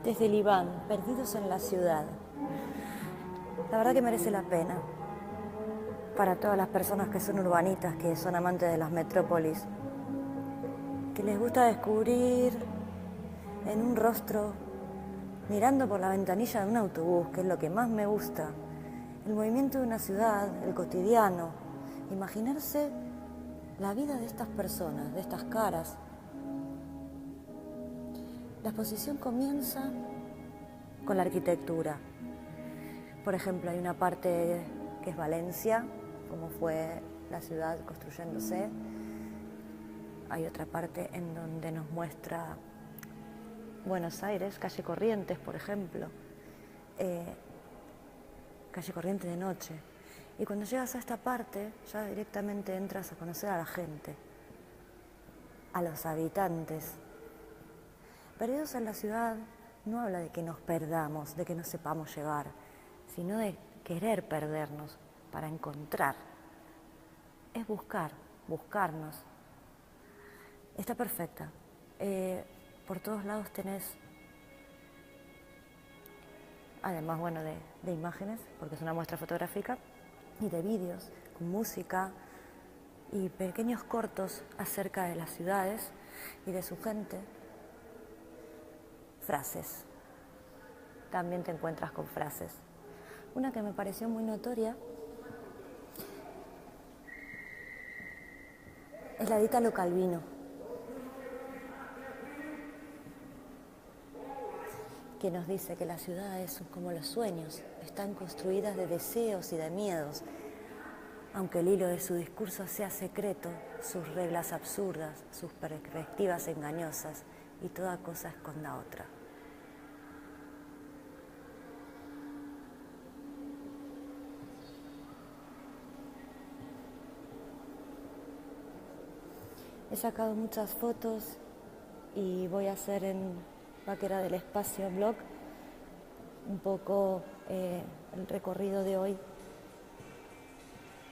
Desde el Iván, perdidos en la ciudad. La verdad que merece la pena. Para todas las personas que son urbanitas, que son amantes de las metrópolis, que les gusta descubrir en un rostro, mirando por la ventanilla de un autobús, que es lo que más me gusta, el movimiento de una ciudad, el cotidiano, imaginarse la vida de estas personas, de estas caras. La exposición comienza con la arquitectura. Por ejemplo, hay una parte que es Valencia, como fue la ciudad construyéndose. Hay otra parte en donde nos muestra Buenos Aires, calle Corrientes, por ejemplo. Calle Corrientes de noche. Y cuando llegas a esta parte, ya directamente entras a conocer a la gente, a los habitantes. Perdidos en la ciudad no habla de que nos perdamos, de que no sepamos llegar, sino de querer perdernos para encontrar. Es buscar, buscarnos. Está perfecta. Por todos lados tenés, además, bueno, de imágenes, porque es una muestra fotográfica, y de vídeos, con música y pequeños cortos acerca de las ciudades y de su gente. Frases. También te encuentras con frases. Una que me pareció muy notoria es la de Italo Calvino, que nos dice que las ciudades son como los sueños, están construidas de deseos y de miedos. Aunque el hilo de su discurso sea secreto, sus reglas absurdas, sus perspectivas engañosas, y toda cosa esconda otra. He sacado muchas fotos y voy a hacer en Vaquera del Espacio blog un poco el recorrido de hoy,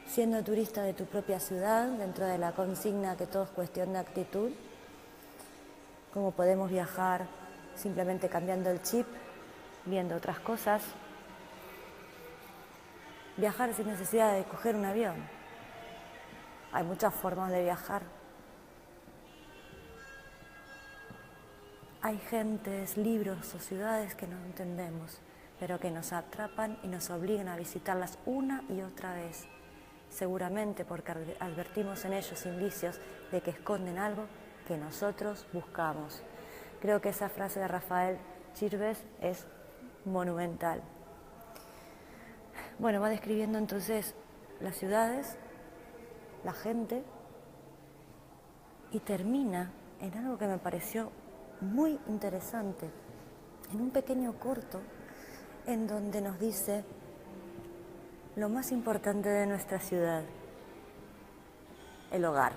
siendo turista de tu propia ciudad, dentro de la consigna que todo es cuestión de actitud. Cómo podemos viajar simplemente cambiando el chip, viendo otras cosas. Viajar sin necesidad de coger un avión. Hay muchas formas de viajar. Hay gentes, libros o ciudades que no entendemos, pero que nos atrapan y nos obligan a visitarlas una y otra vez. Seguramente porque advertimos en ellos indicios de que esconden algo que nosotros buscamos. Creo que esa frase de Rafael Chirves es monumental. Bueno, va describiendo entonces las ciudades, la gente, y termina en algo que me pareció muy interesante, en un pequeño corto en donde nos dice lo más importante de nuestra ciudad, el hogar,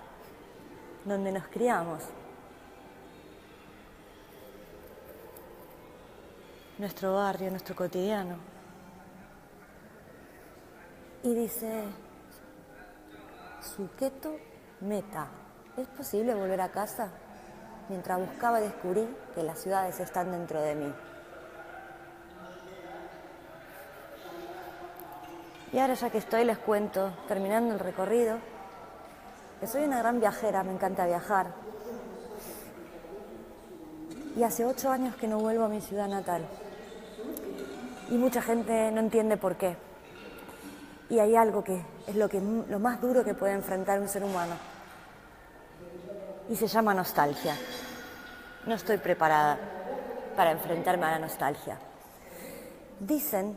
donde nos criamos, nuestro barrio, nuestro cotidiano. Y dice, Suketo Meta, ¿es posible volver a casa? Mientras buscaba descubrí que las ciudades están dentro de mí. Y ahora ya que estoy les cuento, terminando el recorrido, que soy una gran viajera, me encanta viajar. Y hace 8 años que no vuelvo a mi ciudad natal. Y mucha gente no entiende por qué. Y hay algo que es lo más duro que puede enfrentar un ser humano. Y se llama nostalgia. No estoy preparada para enfrentarme a la nostalgia. Dicen,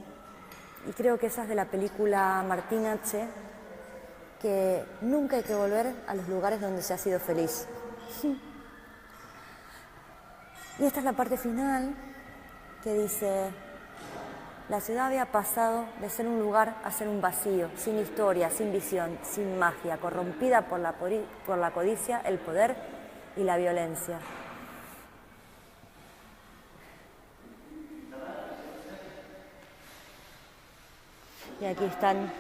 y creo que esa es de la película Martín H., que nunca hay que volver a los lugares donde se ha sido feliz. Y esta es la parte final que dice, la ciudad había pasado de ser un lugar a ser un vacío, sin historia, sin visión, sin magia, corrompida por la codicia, el poder y la violencia. Y aquí están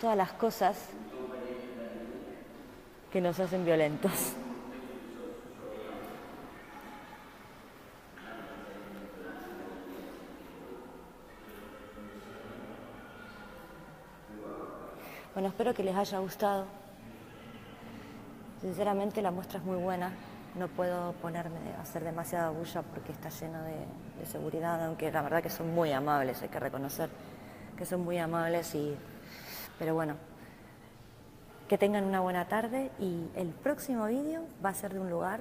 todas las cosas que nos hacen violentos. Bueno, espero que les haya gustado. Sinceramente la muestra es muy buena. No puedo ponerme a hacer demasiada bulla porque está lleno de seguridad, aunque la verdad que son muy amables, hay que reconocer que son muy amables. Pero bueno, que tengan una buena tarde y el próximo vídeo va a ser de un lugar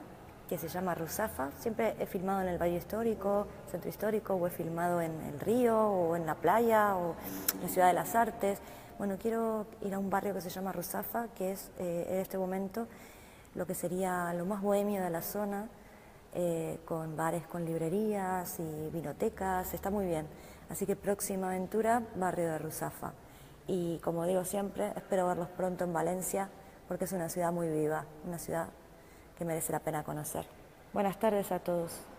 que se llama Ruzafa. Siempre he filmado en el Valle Histórico, Centro Histórico, o he filmado en el río, o en la playa, o en la Ciudad de las Artes. Bueno, quiero ir a un barrio que se llama Ruzafa, que es en este momento lo que sería lo más bohemio de la zona, con bares con librerías y vinotecas, está muy bien. Así que próxima aventura, barrio de Ruzafa. Y como digo siempre, espero verlos pronto en Valencia, porque es una ciudad muy viva, una ciudad que merece la pena conocer. Buenas tardes a todos.